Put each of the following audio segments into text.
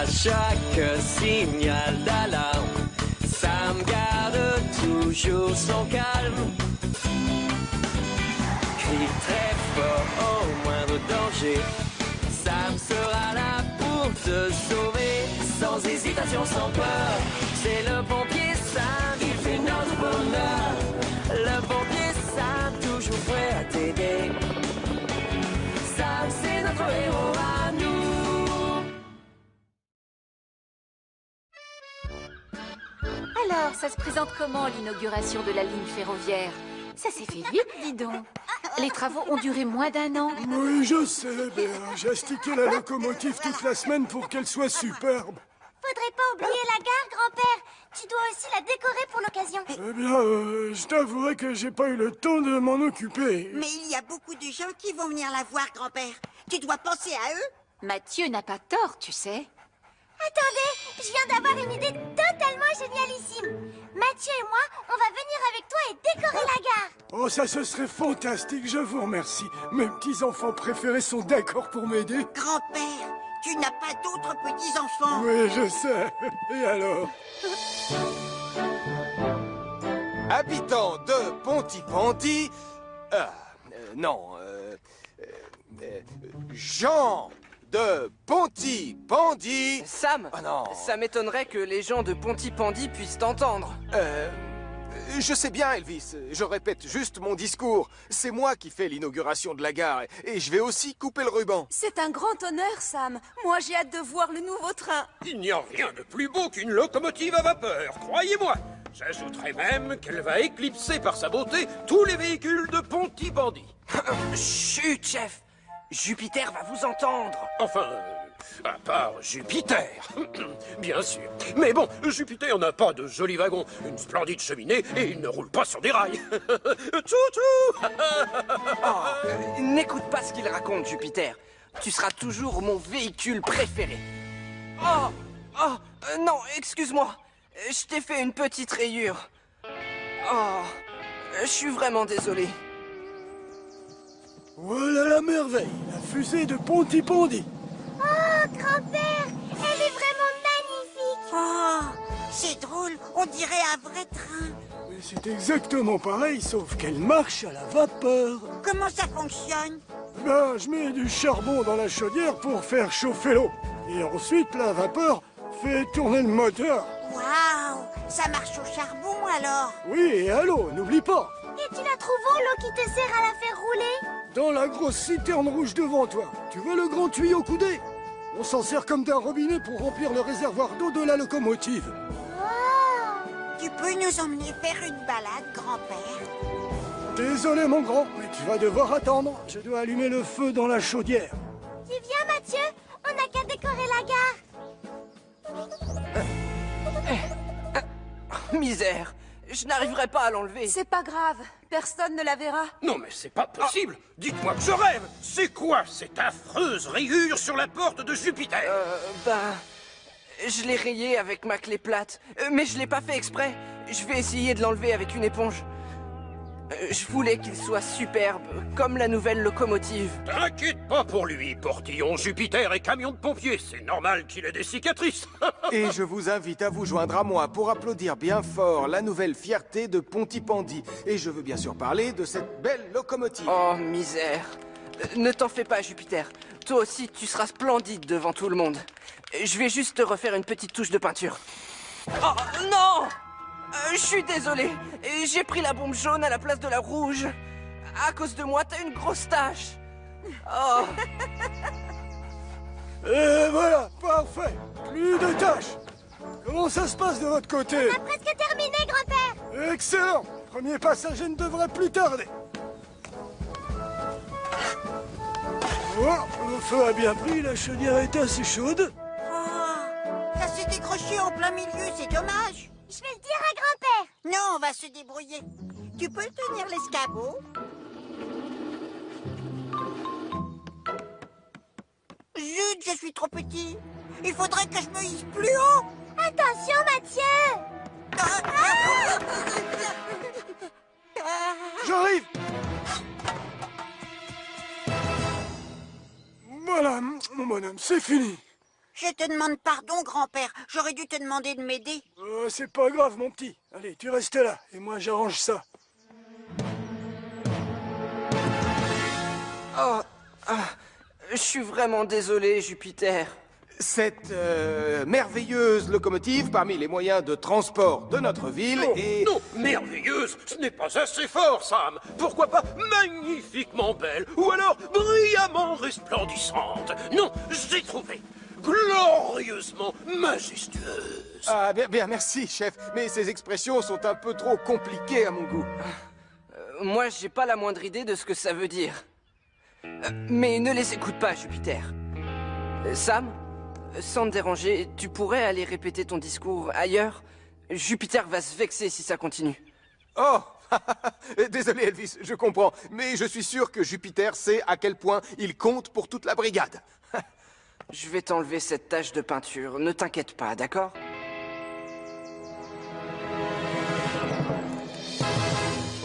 À chaque signal d'alarme, Sam garde toujours son calme. Crie très fort au moindre danger, Sam sera là pour te sauver. Sans hésitation, sans peur, c'est le pompier Sam, il fait notre bonheur. Le pompier Sam, toujours prêt à t'aider. Sam, c'est notre héros à nous. Alors, ça se présente comment l'inauguration de la ligne ferroviaire? Ça s'est fait vite, dis donc. Les travaux ont duré moins d'1 an. Oui, je sais bien. J'ai astiqué la locomotive toute la semaine pour qu'elle soit superbe. Faudrait pas oublier la gare, grand-père. Tu dois aussi la décorer pour l'occasion. Eh bien, je t'avouerai que j'ai pas eu le temps de m'en occuper. Mais il y a beaucoup de gens qui vont venir la voir, grand-père. Tu dois penser à eux. Mathieu n'a pas tort, tu sais. Attendez, je viens d'avoir une idée totalement génialissime. Mathieu et moi, on va venir avec toi et décorer la gare. Oh, ça, ce serait fantastique, je vous remercie. Mes petits-enfants préférés sont d'accord pour m'aider. Grand-père, tu n'as pas d'autres petits-enfants. Oui, je sais. Et alors? Habitants de Pontypandy... non... gens de Pontypandy... Sam, Oh non. ça m'étonnerait que les gens de Pontypandy puissent t'entendre. Je sais bien, Elvis. Je répète juste mon discours. C'est moi qui fais l'inauguration de la gare. Et je vais aussi couper le ruban. C'est un grand honneur, Sam. Moi, j'ai hâte de voir le nouveau train. Il n'y a rien de plus beau qu'une locomotive à vapeur, croyez-moi. J'ajouterais même qu'elle va éclipser par sa beauté tous les véhicules de Pontypandy. Chut, chef. Jupiter va vous entendre. Enfin, à part Jupiter, bien sûr. Mais bon, Jupiter n'a pas de jolis wagons, une splendide cheminée et il ne roule pas sur des rails. Toutou. N'écoute pas ce qu'il raconte, Jupiter. Tu seras toujours mon véhicule préféré. Non, excuse-moi. Je t'ai fait une petite rayure. Oh, je suis vraiment désolé. Voilà la merveille, la fusée de Pontypandy. Oh, grand-père, elle est vraiment magnifique. Oh, c'est drôle, on dirait un vrai train. Mais c'est exactement pareil, sauf qu'elle marche à la vapeur. Comment ça fonctionne? Ben, je mets du charbon dans la chaudière pour faire chauffer l'eau. Et ensuite, la vapeur fait tourner le moteur. Waouh, ça marche au charbon alors. Oui, et à l'eau, n'oublie pas. Et tu la trouves où, l'eau qui te sert à la faire rouler? Dans la grosse citerne rouge devant toi. Tu vois le grand tuyau coudé? On s'en sert comme d'un robinet pour remplir le réservoir d'eau de la locomotive. Wow. Tu peux nous emmener faire une balade, grand-père? Désolé, mon grand, mais tu vas devoir attendre. Je dois allumer le feu dans la chaudière. Tu viens, Mathieu? On n'a qu'à décorer la gare. Misère. Je n'arriverai pas à l'enlever. C'est pas grave, personne ne la verra. Non mais c'est pas possible. Dites-moi que je rêve. C'est quoi cette affreuse rayure sur la porte de Jupiter? Je l'ai rayé avec ma clé plate. Mais je l'ai pas fait exprès. Je vais essayer de l'enlever avec une éponge. Je voulais qu'il soit superbe, comme la nouvelle locomotive. T'inquiète pas pour lui, portillon Jupiter et camion de pompiers. C'est normal qu'il ait des cicatrices. Et je vous invite à vous joindre à moi pour applaudir bien fort la nouvelle fierté de Pontypandy. Et je veux bien sûr parler de cette belle locomotive. Oh, misère. Ne t'en fais pas, Jupiter. Toi aussi, tu seras splendide devant tout le monde. Je vais juste te refaire une petite touche de peinture. Oh, non! Je suis désolé. J'ai pris la bombe jaune à la place de la rouge. À cause de moi, t'as une grosse tache. Oh. Et voilà, parfait. Plus de tâches. Comment ça se passe de votre côté? On a presque terminé, grand-père. Excellent. Premier passager ne devrait plus tarder. Oh, le feu a bien pris, la chaudière était assez chaude. Oh, ça s'est décroché en plein milieu, c'est dommage. Je vais le dire à grand-père. Non, on va se débrouiller. Tu peux tenir l'escabeau? Zut, je suis trop petit. Il faudrait que je me hisse plus haut. Attention, Mathieu. J'arrive. Voilà, mon bonhomme, c'est fini. Je te demande pardon, grand-père. J'aurais dû te demander de m'aider. C'est pas grave, mon petit. Allez, tu restes là, et moi j'arrange ça. Oh, je suis vraiment désolé, Jupiter. Cette merveilleuse locomotive parmi les moyens de transport de notre ville est... Non, merveilleuse, ce n'est pas assez fort, Sam. Pourquoi pas magnifiquement belle, ou alors brillamment resplendissante. Non, j'ai trouvé glorieusement majestueuse. Ah, bien, merci, chef. Mais ces expressions sont un peu trop compliquées à mon goût. Moi, j'ai pas la moindre idée de ce que ça veut dire. Mais ne les écoute pas, Jupiter. Sam, sans te déranger, tu pourrais aller répéter ton discours ailleurs? Jupiter va se vexer si ça continue. Oh désolé, Elvis, je comprends. Mais je suis sûr que Jupiter sait à quel point il compte pour toute la brigade. Je vais t'enlever cette tache de peinture. Ne t'inquiète pas, d'accord?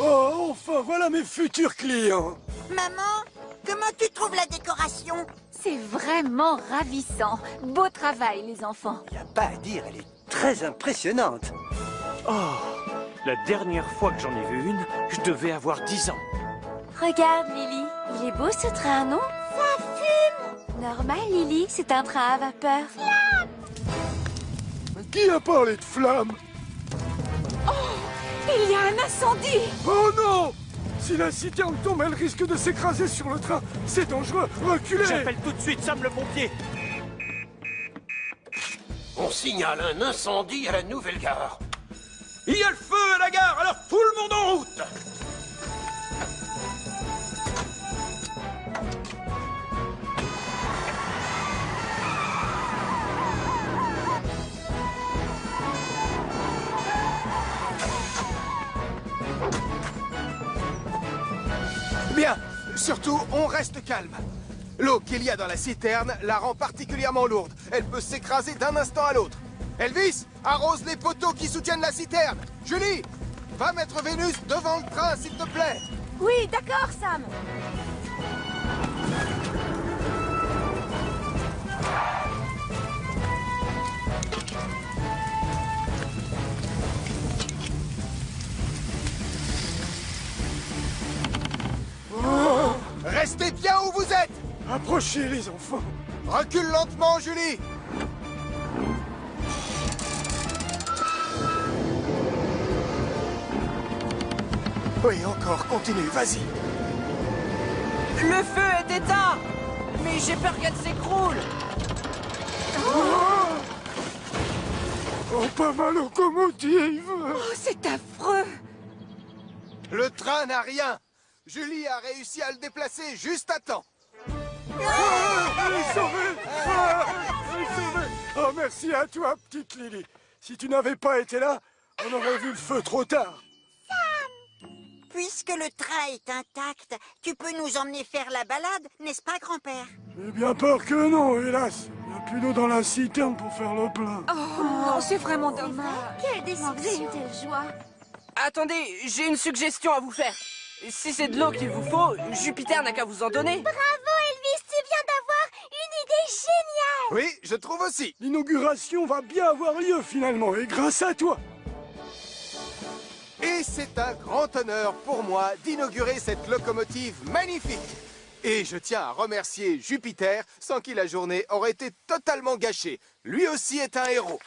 Oh, enfin, voilà mes futurs clients. Maman, comment tu trouves la décoration? C'est vraiment ravissant. Beau travail, les enfants. Y a pas à dire, elle est très impressionnante. Oh, la dernière fois que j'en ai vu une, je devais avoir 10 ans. Regarde, Lily. Il est beau ce train, non? Ça fume! Normal, Lily, c'est un train à vapeur. Qui a parlé de flamme? Il y a un incendie! Oh non! Si la citerne tombe, elle risque de s'écraser sur le train. C'est dangereux. Reculez! J'appelle tout de suite Sam le pompier. On signale un incendie à la nouvelle gare. Il y a le feu à la gare, alors tout le monde en route! Bien, surtout, on reste calme. L'eau qu'il y a dans la citerne la rend particulièrement lourde. Elle peut s'écraser d'un instant à l'autre. Elvis, arrose les poteaux qui soutiennent la citerne. Julie, va mettre Vénus devant le train, s'il te plaît. Oui, d'accord, Sam. Restez bien où vous êtes. Approchez, les enfants. Recule lentement, Julie. Oui, encore, continue, vas-y. Le feu est éteint! Mais j'ai peur qu'elle s'écroule! Oh, pas ma locomotive. Oh, c'est affreux! Le train n'a rien. Julie a réussi à le déplacer juste à temps. Elle est sauvée. Elle est sauvée. Oh, merci à toi, petite Lily. Si tu n'avais pas été là, on aurait vu le feu trop tard. Puisque le train est intact, tu peux nous emmener faire la balade, n'est-ce pas, grand-père? J'ai bien peur que non, hélas. Il n'y a plus d'eau dans la citerne pour faire le plein. Oh non, c'est vraiment dommage. Quelle déception. Quelle joie. Attendez, j'ai une suggestion à vous faire. Si c'est de l'eau qu'il vous faut, Jupiter n'a qu'à vous en donner. Bravo, Elvis, tu viens d'avoir une idée géniale! Oui, je trouve aussi. L'inauguration va bien avoir lieu finalement, et grâce à toi. Et c'est un grand honneur pour moi d'inaugurer cette locomotive magnifique. Et je tiens à remercier Jupiter, sans qui la journée aurait été totalement gâchée. Lui aussi est un héros.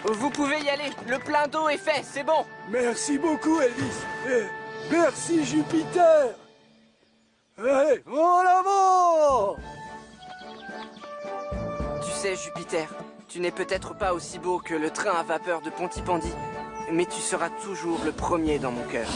Vous pouvez y aller, le plein d'eau est fait, c'est bon. Merci beaucoup, Elvis. Et merci, Jupiter. Allez, en avant! Tu sais, Jupiter, tu n'es peut-être pas aussi beau que le train à vapeur de Pontypandy, mais tu seras toujours le premier dans mon cœur.